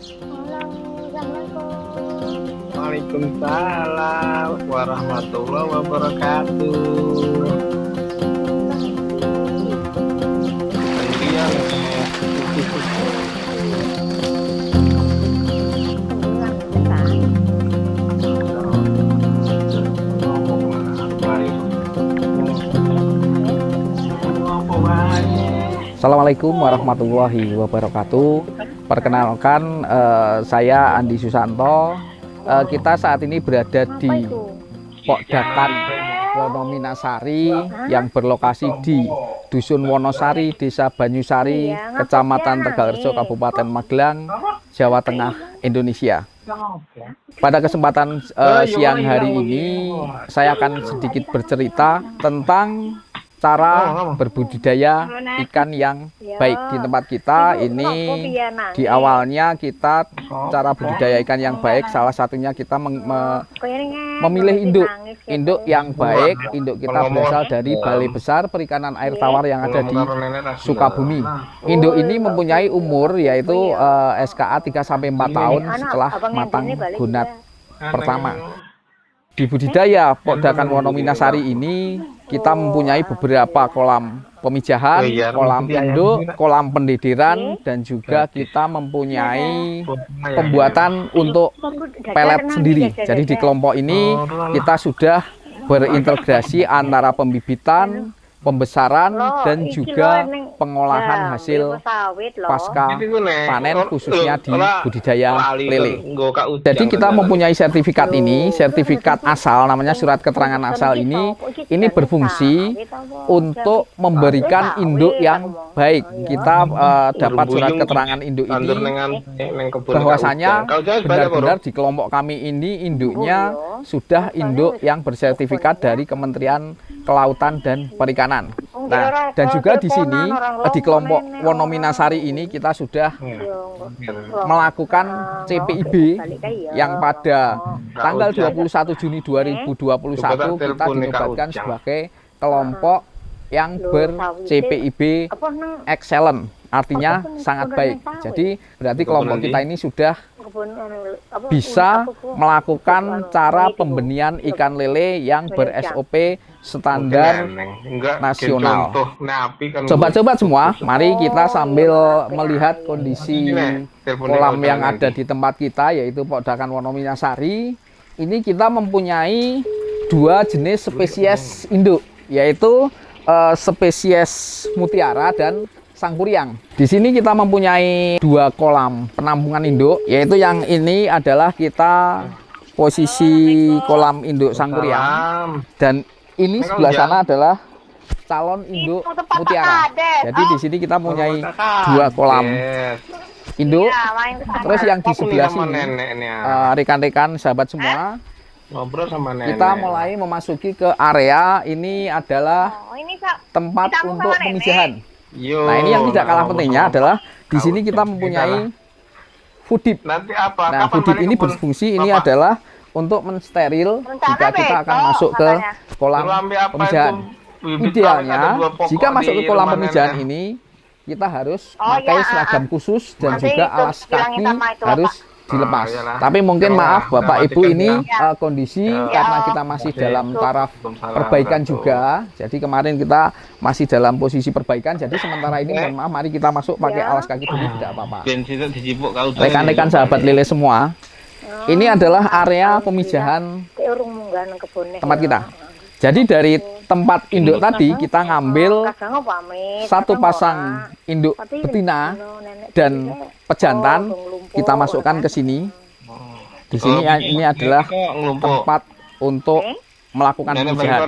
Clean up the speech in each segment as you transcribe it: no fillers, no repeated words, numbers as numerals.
Waalaikumsalam warahmatullahi wabarakatuh. Iya, Assalamualaikum warahmatullahi wabarakatuh. Perkenalkan, saya Andi Susanto. Kita saat ini berada di Pokdakan Wonominasari yang berlokasi di Dusun Wonosari, Desa Banyusari, Kecamatan Tegalrejo, Kabupaten Magelang, Jawa Tengah, Indonesia. Pada kesempatan siang hari ini, saya akan sedikit bercerita tentang cara berbudidaya ikan yang baik di tempat kita. Ini di awalnya kita cara budidaya ikan yang baik, salah satunya kita memilih induk yang baik. Induk kita berasal dari Balai Besar Perikanan Air Tawar yang ada di Sukabumi. Induk ini mempunyai umur yaitu SKA 3-4 tahun setelah matang gunat pertama. Di budidaya Pokdakan Wonominasari ini kita mempunyai beberapa kolam pemijahan, kolam induk, kolam pendediran, dan juga kita mempunyai pembuatan untuk pelet sendiri. Jadi di kelompok ini kita sudah berintegrasi antara pembibitan, pembesaran, dan juga pengolahan hasil pasca panen khususnya di budidaya lele. Jadi kita mempunyai sertifikat ini, sertifikat asal namanya surat keterangan asal ini berfungsi untuk memberikan induk yang baik. Kita dapat surat keterangan induk ini bahwasanya benar-benar di kelompok kami ini induknya sudah induk yang bersertifikat dari Kementerian Kelautan dan Perikanan. Nah, dan juga di sini di kelompok Wonominasari ini kita sudah melakukan CPIB yang pada tanggal 21 Juni 2021 kita dinobatkan sebagai kelompok yang ber-CPIB excellent, artinya sangat baik. Jadi berarti kelompok kita ini sudah bisa melakukan cara pembenihan ikan lele yang ber-SOP standar nasional. Coba-coba semua, mari kita sambil melihat kondisi kolam yang ada di tempat kita, yaitu Pokdakan Wonominasari. Ini kita mempunyai dua jenis spesies induk, yaitu spesies mutiara dan sangkuriang. Di sini kita mempunyai dua kolam penampungan induk, yaitu yang ini adalah kita posisi kolam induk sangkuriang, dan ini sebelah sana adalah calon induk mutiara. Jadi di sini kita mempunyai dua kolam induk. Terus yang di sebelah sini, rekan-rekan sahabat semua, kita mulai memasuki ke area ini adalah tempat untuk pemijahan. Nah, ini yang tidak kalah pentingnya adalah di sini kita mempunyai food dip. Nah, food dip ini berfungsi, ini adalah untuk mensteril jika kita akan masuk ke kolam pemijahan. Idealnya jika masuk ke kolam pemijahan ini kita harus pakai seragam khusus dan juga alas kaki harus dilepas. Tapi mungkin maaf Bapak Ibu, ini kondisi karena kita masih dalam taraf perbaikan juga. Jadi kemarin kita masih dalam posisi perbaikan. Jadi sementara ini mohon maaf, mari kita masuk pakai alas kaki dulu, tidak apa-apa. Rekan-rekan sahabat lele semua, ini adalah area pemijahan tempat kita. Jadi dari tempat induk tadi kita ngambil satu pasang induk betina dan pejantan, kita masukkan ke sini. Di sini ini adalah tempat untuk melakukan pemijahan.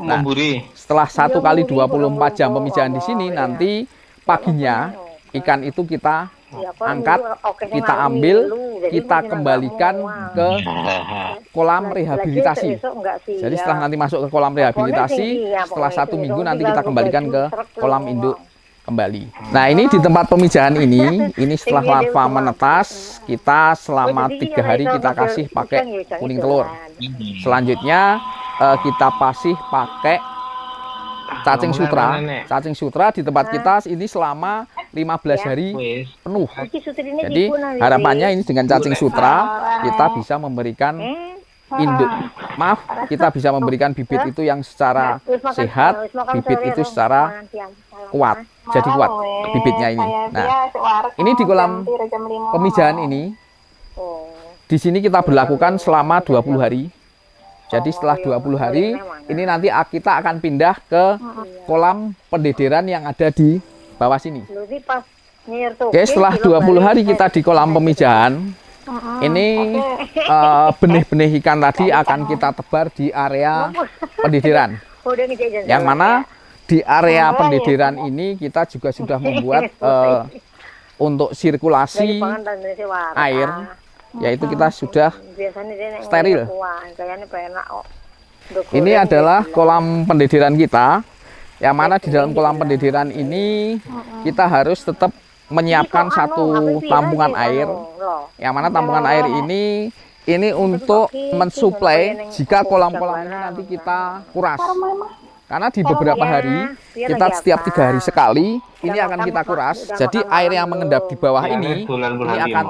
Nah, setelah 1 kali 24 jam pemijahan di sini, nanti paginya ikan itu kita angkat, kita ambil, kita kembalikan ke kolam rehabilitasi. Jadi setelah nanti masuk ke kolam rehabilitasi, setelah 1 minggu nanti kita kembalikan ke kolam induk kembali. Nah, ini di tempat pemijahan ini setelah larva menetas, kita selama 3 hari kita kasih pakai kuning telur. Selanjutnya kita pasih pakai cacing sutra. Cacing sutra di tempat kita ini selama 15 hari Wis. penuh. Jadi harapannya ini dengan cacing sutra kita bisa memberikan induk. Maaf, kita bisa memberikan bibit itu yang secara sehat, bibit itu secara kuat. Jadi kuat bibitnya ini. Nah, ini di kolam pemijahan ini. Di sini kita berlakukan selama 20 hari. Jadi setelah 20 hari, ini nanti kita akan pindah ke kolam pendederan yang ada di bawah sini. Oke, setelah 20 hari kita di kolam pemijahan, ini benih-benih ikan tadi akan kita tebar di area pendederan. Yang mana di area pendederan ini kita juga sudah membuat untuk sirkulasi air, yaitu kita sudah steril. Ini adalah kolam pendederan kita, yang mana di dalam kolam pendederan ini kita harus tetap menyiapkan satu tampungan air, yang mana tampungan air ini untuk mensuplai jika kolam-kolam ini nanti kita kuras. Karena di beberapa hari, kita setiap 3 hari sekali, ini akan kita kuras. Jadi air yang mengendap di bawah ini akan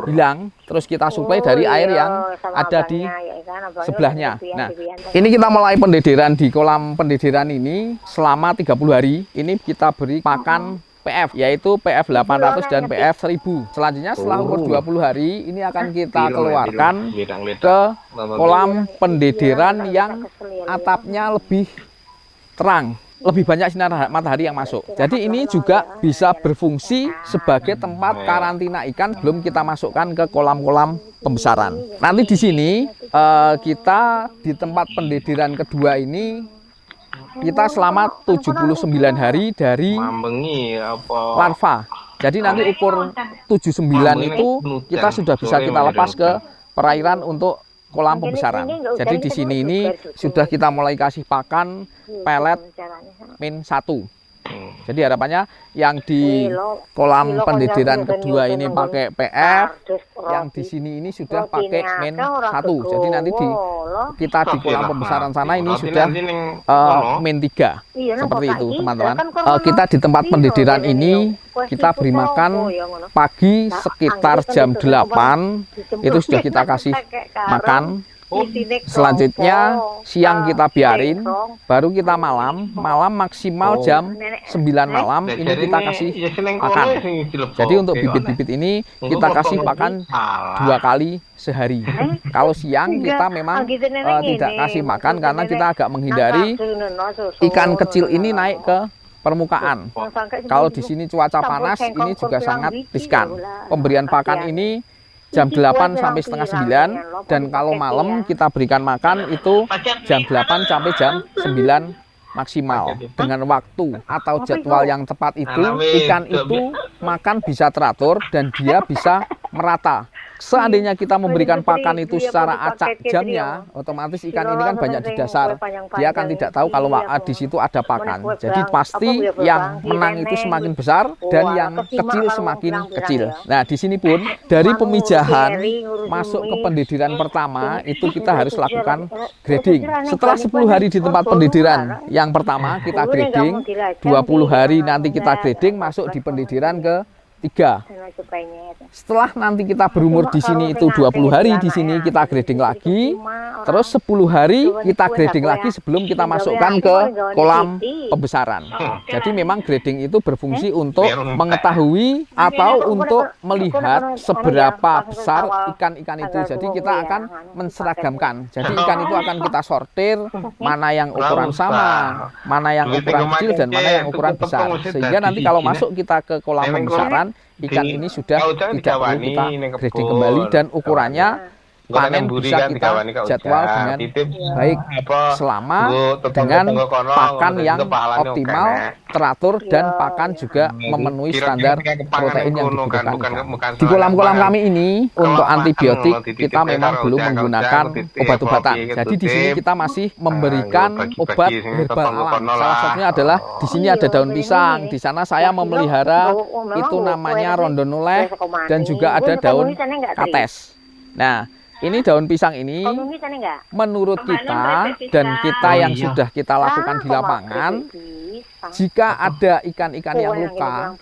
hilang. Terus kita suplai dari air yang ada di sebelahnya. Nah, ini kita mulai pendederan di kolam pendederan ini selama 30 hari. Ini kita beri pakan PF, yaitu PF 800 dan PF 1000. Selanjutnya setelah umur 20 hari, ini akan kita keluarkan ke kolam pendederan yang atapnya lebih terang, lebih banyak sinar matahari yang masuk. Jadi ini juga bisa berfungsi sebagai tempat karantina ikan belum kita masukkan ke kolam-kolam pembesaran. Nanti di sini kita di tempat pendederan kedua ini kita selama 79 hari dari larva. Jadi nanti ukur 79 itu kita sudah bisa kita lepas ke perairan untuk kolam pembesaran. Jadi di sini ini sudah kita mulai kasih pakan pelet min 1. Jadi harapannya yang di kolam pendederan kedua ini pakai PF, yang di sini ini sudah pakai min 1. Jadi nanti kita di kolam pembesaran sana ini sudah min 3. Seperti itu teman-teman. Kita di tempat pendederan ini kita beri makan pagi sekitar jam 8 itu sudah kita kasih makan. Selanjutnya siang kita biarin, baru kita malam maksimal jam 9 malam ini kita kasih makan. Jadi untuk bibit-bibit ini kita kasih makan 2 kali sehari. Kalau siang kita memang tidak kasih makan karena kita agak menghindari ikan kecil ini naik ke permukaan. Kalau di sini cuaca panas ini juga sangat riskan. Pemberian pakan ini jam 8 sampai setengah 9, dan kalau malam kita berikan makan itu jam 8 sampai jam 9 maksimal. Dengan waktu atau jadwal yang tepat itu ikan itu makan bisa teratur dan dia bisa merata. Seandainya kita memberikan pakan itu secara acak jamnya, otomatis ikan ini kan banyak di dasar. Dia akan tidak tahu kalau di situ ada pakan. Jadi pasti yang menang itu semakin besar dan yang kecil semakin kecil. Nah, di sini pun dari pemijahan masuk ke pendederan pertama itu kita harus lakukan grading. Setelah 10 hari di tempat pendederan yang pertama kita grading, 20 hari nanti kita grading masuk di pendederan ke 3. Setelah nanti kita berumur di sini itu 20 hari di sini kita grading lagi, terus 10 hari kita grading lagi sebelum kita masukkan ke kolam pembesaran. Jadi memang grading itu berfungsi untuk mengetahui atau untuk melihat seberapa besar ikan-ikan itu. Jadi kita akan menseragamkan. Jadi ikan itu akan kita sortir mana yang ukuran sama, mana yang ukuran kecil dan mana yang ukuran besar. Sehingga nanti kalau masuk kita ke kolam pembesaran, ikan ini sudah tidak perlu kita grading kembali dan ukurannya panen bisa kita jadwal dengan baik selama dengan pakan yang optimal, teratur, dan pakan juga memenuhi standar protein yang dibutuhkan ikan. Di kolam-kolam kami ini untuk antibiotik kita memang belum menggunakan obat-obatan. Jadi di sini kita masih memberikan obat herbal alam. Salah satunya adalah di sini ada daun pisang. Di sana saya memelihara itu namanya rondonoleh dan juga ada daun kates. Nah, Ini daun pisang ini menurut kita dan kita yang sudah kita lakukan di lapangan, jika ada ikan-ikan yang luka,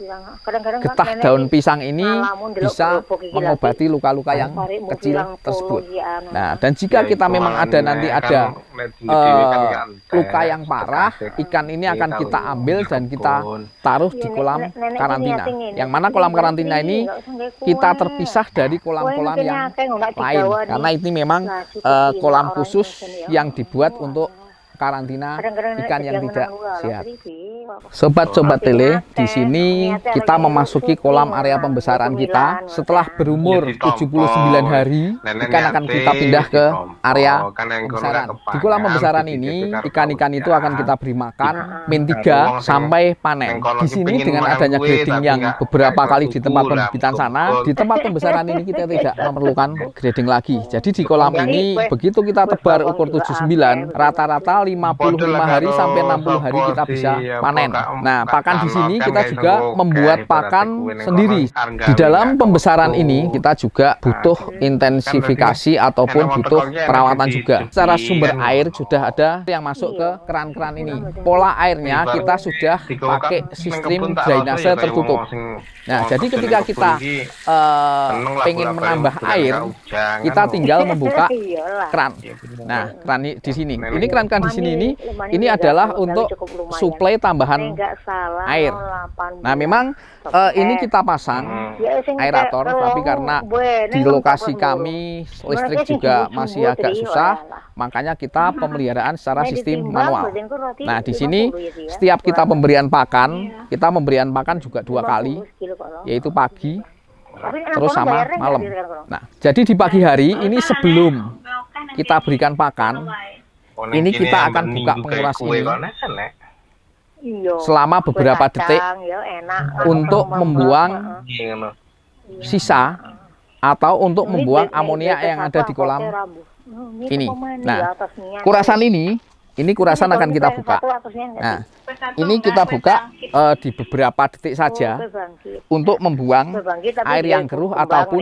getah daun pisang ini bisa mengobati luka-luka yang kecil tersebut. Nah, dan jika kita memang ada nanti ada luka yang parah, ikan ini akan kita ambil dan kita taruh di kolam karantina. Yang mana kolam karantina ini kita terpisah dari kolam-kolam yang lain, karena ini memang kolam khusus yang dibuat untuk karantina ikan yang tidak sehat. Sobat-sobat tele, di sini kita memasuki kolam area pembesaran kita. Setelah berumur 79 hari, ikan akan kita pindah ke area pembesaran. Di kolam pembesaran ini, ikan-ikan itu akan kita beri makan min 3 sampai panen. Di sini dengan adanya grading yang beberapa kali di tempat pembibitan sana, di tempat pembesaran ini kita tidak memerlukan grading lagi. Jadi di kolam ini, begitu kita tebar ukur 79, rata-rata 55 hari sampai 60 hari kita bisa panen. Nah, pakan di sini kita juga membuat pakan sendiri. Di dalam pembesaran ini kita juga butuh intensifikasi ataupun butuh perawatan juga. Secara sumber air sudah ada yang masuk ke keran-keran ini. Pola airnya kita sudah pakai sistem drainase tertutup. Nah, jadi ketika kita pengen menambah air, kita tinggal membuka keran. Nah, keran di sini. Ini keran-keran di sini ini adalah untuk suplai tambahan air. Nah, memang ini kita pasang aerator, tapi karena di lokasi kami listrik juga masih agak susah, makanya kita pemeliharaan secara sistem manual. Nah, di sini setiap kita pemberian pakan, kita memberian pakan juga 2 kali, yaitu pagi terus sama malam. Nah, jadi di pagi hari ini sebelum kita berikan pakan, ini kita akan buka penguras ini selama beberapa detik untuk membuang sisa atau untuk membuang amonia yang ada di kolam ini. Nah, kurasan ini kurasan akan kita buka. Nah, ini kita buka di beberapa detik saja untuk membuang air yang keruh ataupun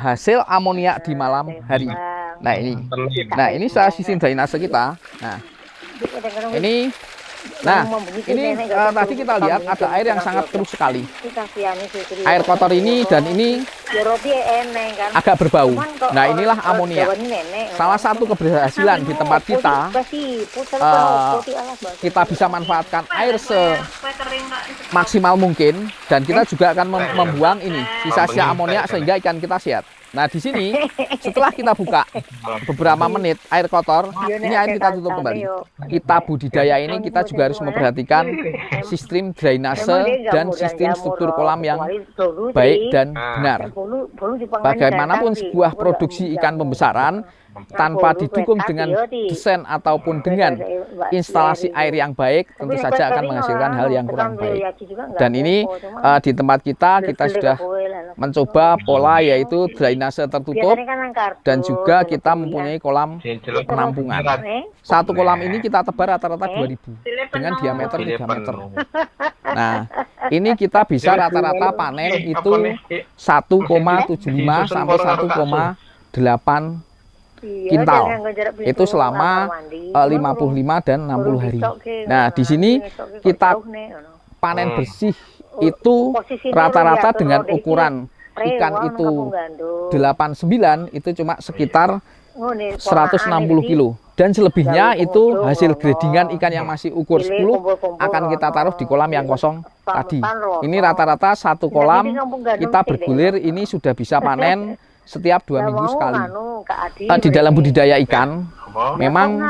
hasil amonia di malam hari. Nah, ini saya sistem drainase kita. Nah, ini tadi kita lihat ada air yang sangat keruh sekali. Air kotor ini dan ini agak berbau. Nah, inilah amonia. Salah satu keberhasilan di tempat kita bisa manfaatkan air semaksimal mungkin, dan kita juga akan membuang ini sisa-sisa amonia sehingga ikan kita sehat. Nah, di sini setelah kita buka beberapa menit air kotor, ini air kita tutup kembali. Kita budidaya ini kita juga harus memperhatikan sistem drainase dan sistem struktur kolam yang baik dan benar. Bagaimanapun sebuah produksi ikan pembesaran tanpa didukung dengan desain ataupun dengan instalasi air yang baik, tentu saja akan menghasilkan hal yang kurang baik. Dan ini di tempat kita sudah mencoba pola yaitu drainase tertutup, dan juga kita mempunyai kolam penampungan. Satu kolam ini kita tebar rata-rata 2000 dengan diameter 3 meter. Nah, ini kita bisa rata-rata panen itu 1,75 sampai 1,8 kintal. Itu selama 55 dan 60 hari. Nah, di sini kita panen bersih itu rata-rata dengan ukuran ikan itu 89 itu cuma sekitar 160 kilo, dan selebihnya itu hasil gradingan ikan yang masih ukur 10 akan kita taruh di kolam yang kosong tadi. Ini rata-rata satu kolam kita bergulir ini sudah bisa panen setiap 2 minggu sekali. Di dalam budidaya ikan memang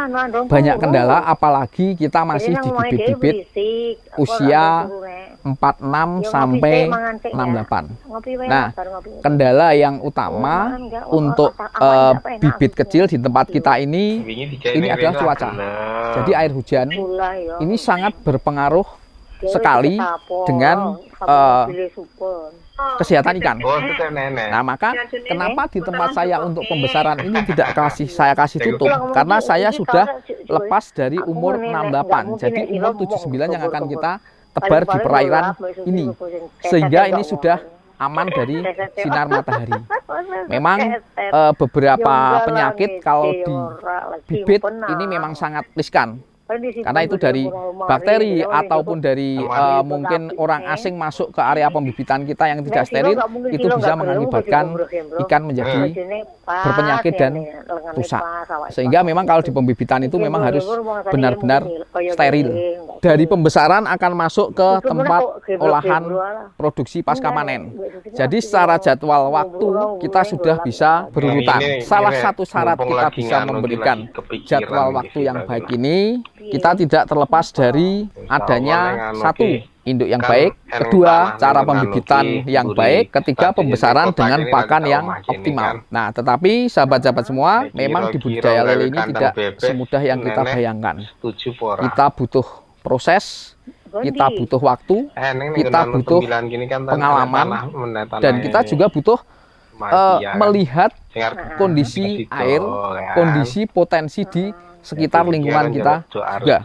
banyak kendala, apalagi kita masih di bibit-bibit usia 46 sampai 68. Nah, kendala yang utama untuk bibit kecil di tempat kita ini adalah cuaca. Jadi air hujan ini sangat berpengaruh sekali dengan kesehatan ikan. Nah, maka kenapa di tempat saya untuk pembesaran ini tidak saya kasih tutup? Karena saya sudah lepas dari umur 68. Jadi umur 79 yang akan kita tebar di perairan ini. Sehingga ini sudah aman dari sinar matahari. Memang beberapa penyakit kalau di bibit ini memang sangat riskan. Karena itu dari bakteri ataupun dari mungkin orang asing masuk ke area pembibitan kita yang tidak steril, itu bisa mengakibatkan ikan menjadi berpenyakit dan rusak. Sehingga memang kalau di pembibitan itu memang harus benar-benar steril. Dari pembesaran akan masuk ke tempat olahan produksi pasca panen. Jadi secara jadwal waktu kita sudah bisa berurutan. Salah satu syarat kita bisa memberikan jadwal waktu yang baik ini, kita tidak terlepas dari adanya satu, induk yang baik, kedua, cara pembibitan yang baik, ketiga, pembesaran dengan pakan yang optimal. Nah, tetapi sahabat-sahabat semua, memang di budidaya lele ini tidak semudah yang kita bayangkan. Kita butuh proses, kita butuh waktu, kita butuh pengalaman, dan kita juga butuh melihat kondisi air, kondisi potensi di sekitar lingkungan kita juga.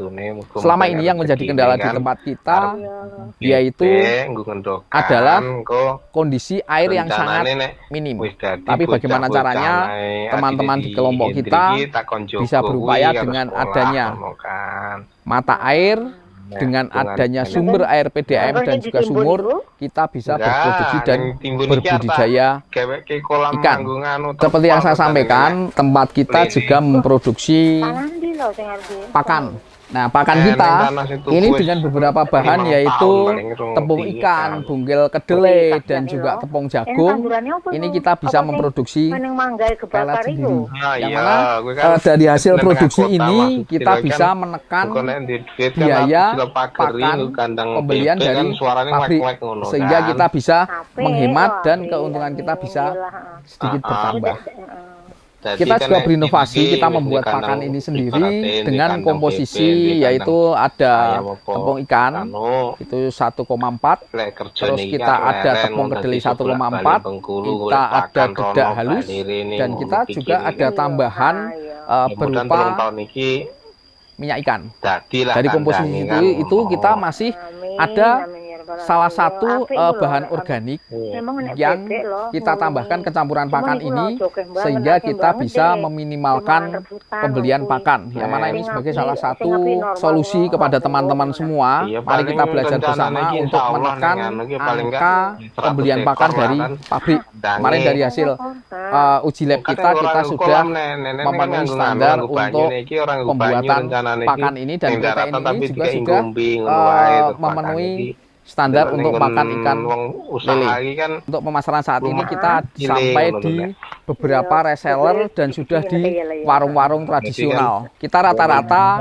Selama ini yang menjadi kendala di tempat kita yaitu adalah kondisi air yang sangat minim. Tapi bagaimana caranya teman-teman di kelompok kita bisa berupaya dengan adanya mata air, dengan adanya sumber air PDAM dan juga sumur, kita bisa berproduksi dan berbudidaya ikan. Seperti yang saya sampaikan, tempat kita juga memproduksi pakan. Nah, pakan kita ini dengan beberapa bahan yaitu tepung ikan, bunggil kedelai, dan juga tepung jagung. Ini kita bisa memproduksi pelet sendiri. Yang mana dari hasil produksi ini kita bisa menekan biaya pakan pembelian dari pabrik, sehingga kita bisa menghemat dan keuntungan kita bisa sedikit bertambah. Kita juga berinovasi, kita membuat pakan ini sendiri dengan komposisi yaitu ada tepung ikan itu 1,4, terus kita ada tepung kedelai 1,4, kita ada dedak halus, dan kita juga ada tambahan berupa minyak ikan. Dari komposisi itu kita masih ada salah satu bahan organik yang kita tambahkan ke campuran pakan ini, sehingga kita bisa meminimalkan pembelian pakan, yang mana ini sebagai salah satu solusi kepada teman-teman semua. Mari kita belajar bersama untuk menekan angka pembelian pakan dari pabrik. Kemarin dari hasil uji lab kita sudah memenuhi standar untuk pembuatan pakan ini, dan PTN ini juga sudah memenuhi standar untuk makan ikan lele. Untuk pemasaran saat ini kita sampai di beberapa reseller dan sudah di warung-warung tradisional. Kita rata-rata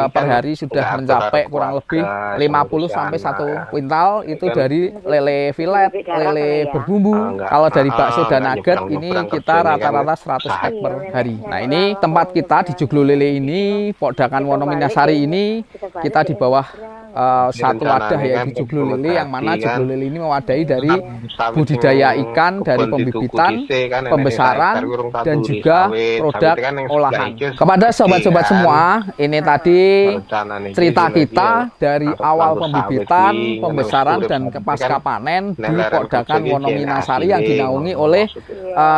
per hari sudah mencapai kurang lebih 50 sampai 1 kuintal itu dari lele filet, lele berbumbu. Kalau dari bakso dan nugget ini kita rata-rata 100 ek per hari. Nah, ini tempat kita di Joglo Lele ini, Podakan Wonominasari ini, kita di bawah satu wadah yaitu Joglo Lele, yang mana Joglo Lele ini mewadahi dari budidaya ikan, dari pembibitan, pembesaran, dan juga produk olahan. Kepada sobat-sobat semua, ini tadi cerita kita dari awal pembibitan, pembesaran, dan pasca panen di Podakan Wonominasari yang dinaungi oleh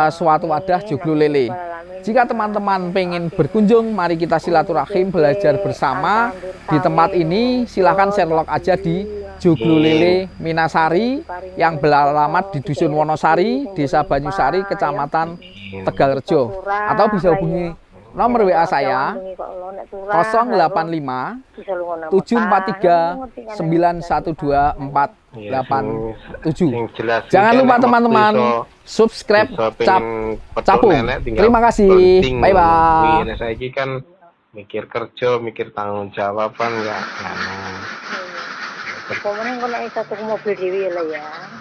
suatu wadah Joglo Lele. Jika teman-teman pengen berkunjung, mari kita silaturahim belajar bersama di tempat ini. Silahkan Sherlock aja di Joglo Lele Minasari yang beralamat di Dusun Wonosari, Desa Banyusari, Kecamatan Tegalrejo. Atau bisa hubungi nomor WA saya 085 743 912487. Jangan lupa teman-teman subscribe Capung. Terima kasih. Bye bye. Saya kan mikir kerja, mikir tanggung jawaban ya.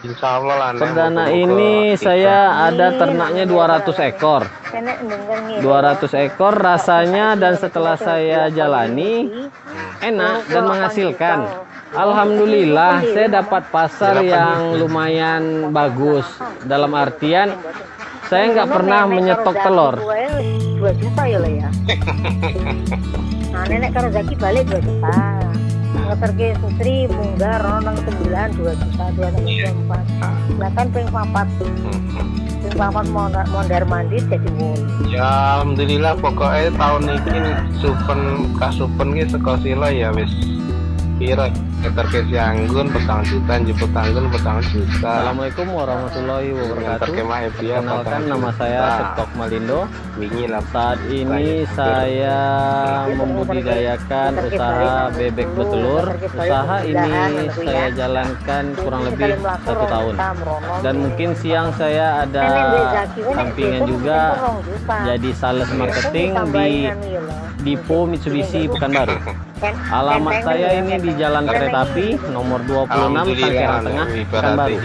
Insya Allah lah. Perdana ini saya ada ternaknya 200 ekor. 200 ekor rasanya, dan setelah saya jalani enak dan menghasilkan. Alhamdulillah saya dapat pasar yang lumayan bagus. Dalam artian saya nggak pernah menyetok telur. 2 juta ya lah ya. Nah, nenek kalau Zaki balik 2 juta. ngeterke Sutri munggah ronang 9 2 juta 2,4. Lah kan ping 4. Ping 4 mondar mandir jadi wol. Ya alhamdulillah pokoknya tahun ini kasupen ki saka sila ya wis pira keterke Sianggun 4 juta jemput Anggun 4 juta. Assalamualaikum warahmatullahi wabarakatuh. Keterke Mahebia Kenalkan nama saya Setok Malindo. Wingi lah Saat ini saya membudidayakan usaha bebek betelur. Usaha ini saya jalankan kurang lebih 1 tahun. Dan mungkin siang saya ada sampingan juga jadi sales marketing di Dipo Mitsubishi Pekanbaru. Alamat saya ini di Jalan Kereta Api nomor 26 Tangkerang Tengah Pekanbaru.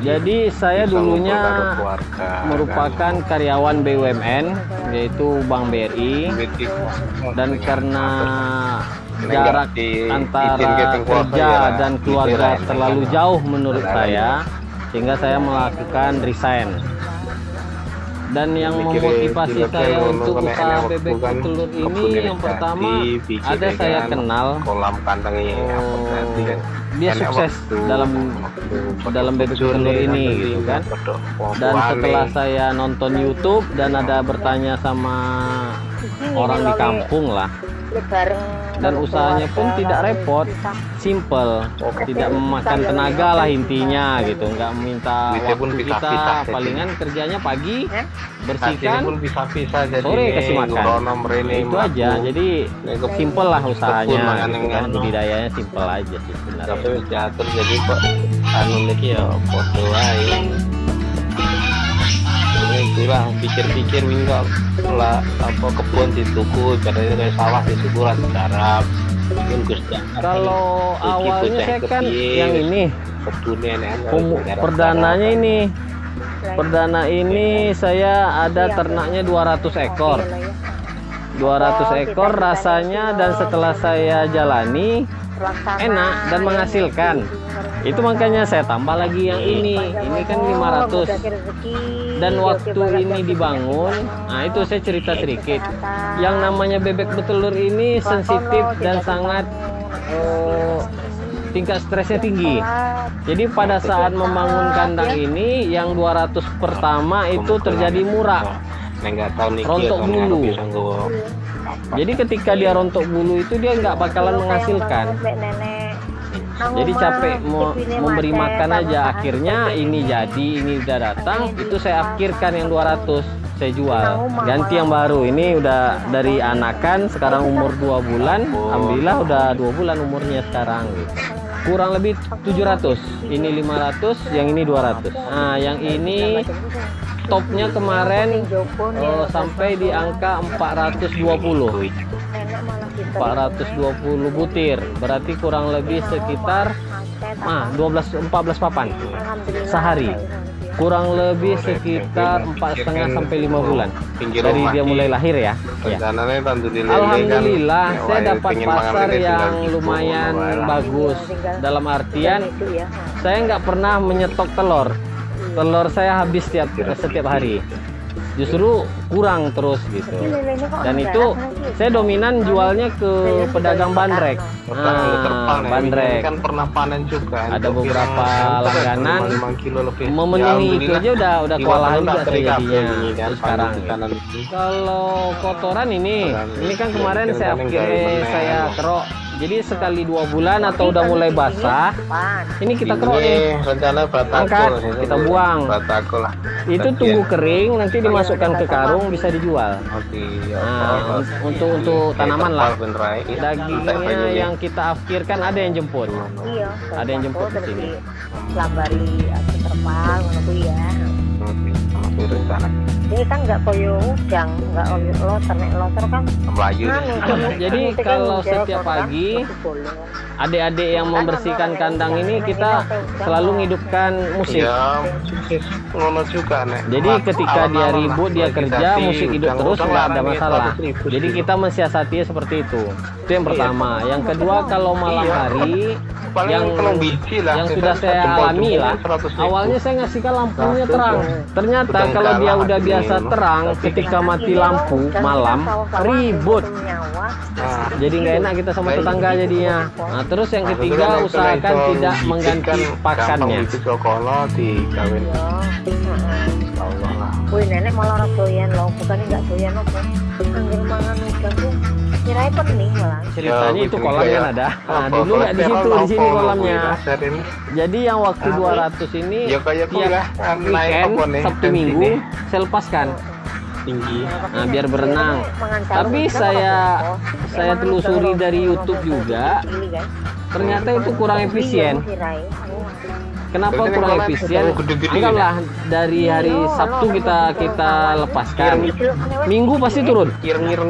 Jadi saya dulunya merupakan karyawan BUMN yaitu Bank BRI, dan karena jarak antara kerja dan keluarga terlalu jauh menurut saya, sehingga saya melakukan resign. Dan yang memotivasi saya untuk usaha bebek betelur ini, yang pertama ada saya kenal, kolam kandangnya dia sukses dalam bebek betelur ini gitu kan. Dan setelah saya nonton YouTube dan ada bertanya sama orang di kampung lah, dan usahanya pun tidak repot, simple, tidak memakan tenaga lah intinya gitu, nggak minta waktu kita, palingan kerjanya pagi bersihkan, sore kasih makan, itu aja. Jadi simple lah usahanya gitu kan, budidayanya simple aja sih sebenarnya. Tapi jatuh jadi kok anu lagi ya foto lain. Itulah pikir-pikir minggu lah apa kebun di tuku caranya kayak sawah di suburan garap mungkin Gusti. Kalau awalnya saya kan yang ini perdananya ini saya ada ternaknya 200 ekor 200 ekor rasanya, dan setelah saya jalani enak dan menghasilkan. Itu makanya saya tambah lagi yang ini kan 500. Dan waktu ini dibangun, nah itu saya cerita sedikit. Yang namanya bebek betelur ini sensitif dan sangat tingkat stresnya tinggi. Jadi pada saat membangun kandang ini, yang 200 pertama itu terjadi murah, rontok bulu. Jadi ketika dia rontok bulu itu dia nggak bakalan menghasilkan. Jadi capek memberi makan aja. Akhirnya ini udah datang, itu saya akhirkan yang 200 saya jual, ganti yang baru. Ini udah dari anakan, sekarang umur 2 bulan. Alhamdulillah udah 2 bulan umurnya sekarang gitu. Kurang lebih 700, ini 500, yang ini 200. Nah yang ini topnya kemarin sampai di angka 420 butir, berarti kurang lebih sekitar 14 papan sehari, kurang lebih sekitar 4,5 sampai 5 bulan dari dia mulai lahir ya. Alhamdulillah saya dapat pasar yang lumayan bagus, dalam artian saya nggak pernah menyetok telur saya habis setiap hari, justru kurang terus gitu. Dan itu saya dominan jualnya ke pedagang bandrek. Bandrek kan pernah panen juga. Ada beberapa langganan memenuhi itu aja udah kewalahan juga saya jadinya sekarang. Kalau kotoran ini kan kemarin saya kerok. Jadi sekali 2 bulan atau udah mulai basah, ini kita kerok nih, angkat, kita buang. Itu tunggu kering, nanti dimasukkan ke karung, bisa dijual. Nah, untuk tanaman lah. Dagingnya yang kita afkirkan ada yang jemput, ada yang jemput ke sini. Lambari terpal, ngono ya. Ini kan nggak koyo udang, nggak loter kan Melayu. Jadi kalau setiap pagi adik-adik yang membersihkan kandang ini, kita selalu ngidupkan musik. Jadi ketika dia ribut, dia kerja, musik hidup terus, nggak ada masalah. Jadi kita mensiasatinya seperti itu. Itu yang pertama. Yang kedua, kalau malam hari yang sudah saya alami lah, awalnya saya ngasihkan lampunya terang. Ternyata kalau dia udah biasa masa terang ketika mati lampu malam ribut. Jadi nggak enak kita sama tetangga jadinya. Nah, terus yang ketiga usahakan tidak mengganti pakannya. Itu sokono dikawin. Allah lah. Wih nenek malah orang doyan loh, bukannya nggak doyan apa? Anggur mangan udah tuh kirain pening malah. Ceritanya itu kolam kan ada. Nah, dulu nggak di situ, di sini kolamnya. Jadi yang waktu 200 ini ya kayak tiap weekend Sabtu Minggu saya lepaskan tinggi. nah biar berenang. Tapi saya telusuri dari YouTube juga, ternyata itu kurang efisien. Kenapa kurang efisien? Anggaplah dari hari Sabtu kita lepaskan, Minggu pasti turun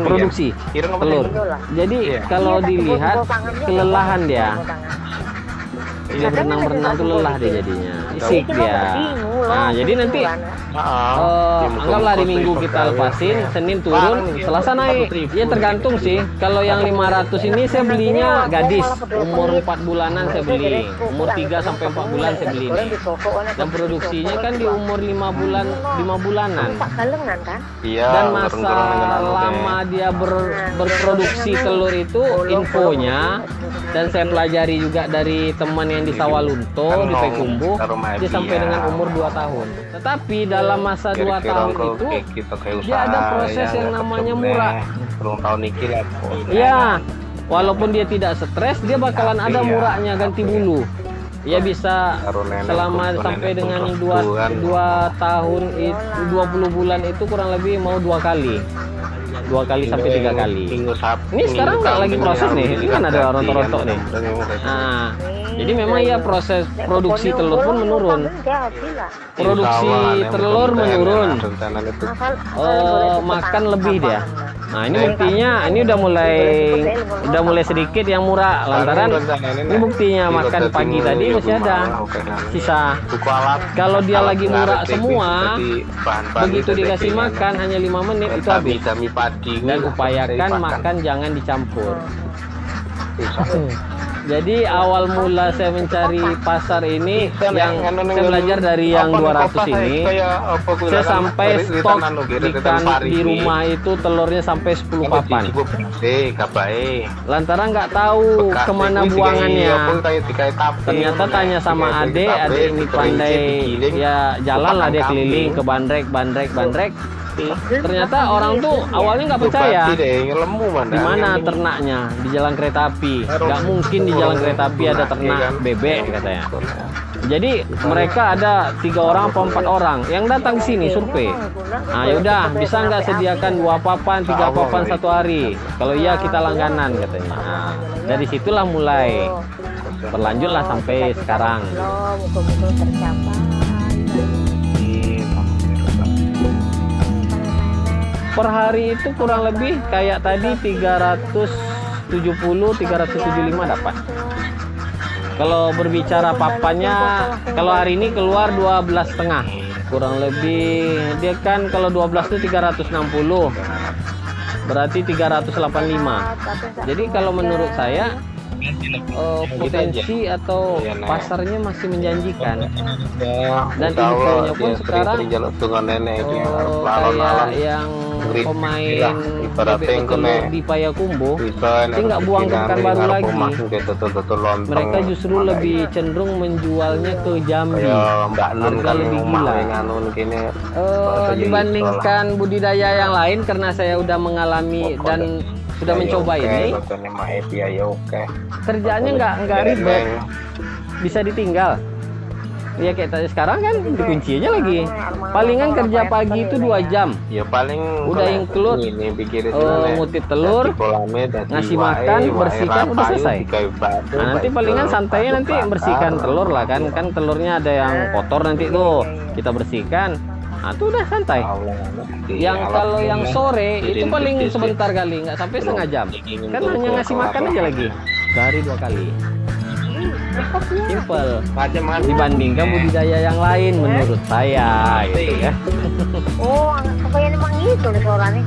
produksi telur. Jadi kalau dilihat kelelahan dia. Dia berenang tuh lelah dia jadinya, isik dia. Nah jadi nanti anggaplah hari Minggu kita lepasin, Senin turun, Selasa naik. Ya tergantung sih. Kalau yang 500 ini saya belinya gadis, umur 4 bulanan saya beli, umur 3 sampai 4 bulan saya beli nih. Dan produksinya kan di umur 5 bulanan. Dan masa lama dia berproduksi telur itu infonya, dan saya pelajari juga dari teman yang di Sawalunto, di Payakumbuh, dia sampai dengan umur 2 tahun. Tetapi dalam masa 2 tahun itu dia ada proses yang namanya murah. Ya, walaupun dia tidak stres, dia bakalan ada murahnya ganti bulu. Ya bisa selama sampai dengan 2 tahun, 20 bulan itu kurang lebih mau 2 kali. 2 kali sampai 3 kali. Ini sekarang nggak lagi proses nih, ini kan ada rontok-rontok nih. Nah, jadi memang ya proses produksi telur pun menurun. Produksi telur menurun. Makan lebih dia. Nah ini buktinya, ini udah mulai sedikit yang murah lantaran ini buktinya makan pagi tadi masih ada sisa. Kalau dia lagi murah semua, begitu dikasih makan hanya 5 menit itu habis. Dan upayakan makan jangan dicampur. Jadi awal mula saya mencari pasar ini, yang saya belajar dari yang 200 ini, saya sampai stok ikan di rumah itu telurnya sampai 10 papan. Lantaran nggak tahu kemana buangannya. Ternyata tanya sama adik ini pandai ya jalan lah dia keliling ke bandrek. Ternyata orang tuh awalnya nggak percaya di mana ternaknya, di jalan kereta api. Nggak mungkin di jalan kereta api ada ternak bebek katanya. Jadi mereka ada 3 orang atau 4 orang yang datang ke sini survei. Nah yaudah, bisa nggak sediakan 2 papan, 3 papan 1 hari? Kalau iya kita langganan katanya. Nah, dari situlah mulai berlanjutlah sampai sekarang. Per hari itu kurang lebih kayak tadi 370-375 dapat. Kalau berbicara papannya, kalau hari ini keluar 12,5 kurang lebih. Dia kan kalau 12 itu 360, berarti 385. Jadi kalau menurut saya potensi atau pasarnya masih menjanjikan, dan infonya pun sekarang kayak yang pemain bebek telur di Payakumbuh, dia nggak buang ke Pekanbaru lagi. Mereka justru lebih cenderung menjualnya ke Jambi, harga lebih gila dibandingkan budidaya yang lain. Karena saya udah mengalami dan sudah mencoba ini, kerjaannya nggak ribet, bisa ditinggal. Ya kayak tadi sekarang kan dikunci aja lagi. Palingan kerja pagi itu 2 jam. Ya paling udah include ngutip telur, ngasih makan, bersihkan, udah selesai. Nah nanti palingan santainya nanti bersihkan telur lah kan telurnya ada yang kotor nanti tuh kita bersihkan. Nah itu udah santai. Yang kalau yang sore itu paling sebentar kali, nggak sampai setengah jam. Kan hanya ngasih makan aja lagi. Sehari 2 kali. Simple. Dibandingkan budidaya yang lain menurut saya gitu ya. Oh, kayak emang gitu deh suaranya.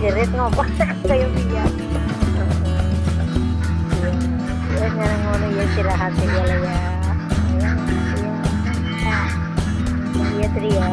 Jerit ngopo kayak dia. Ya sekarang ngono ya istirahat ya lah ya. Iya Tri ya.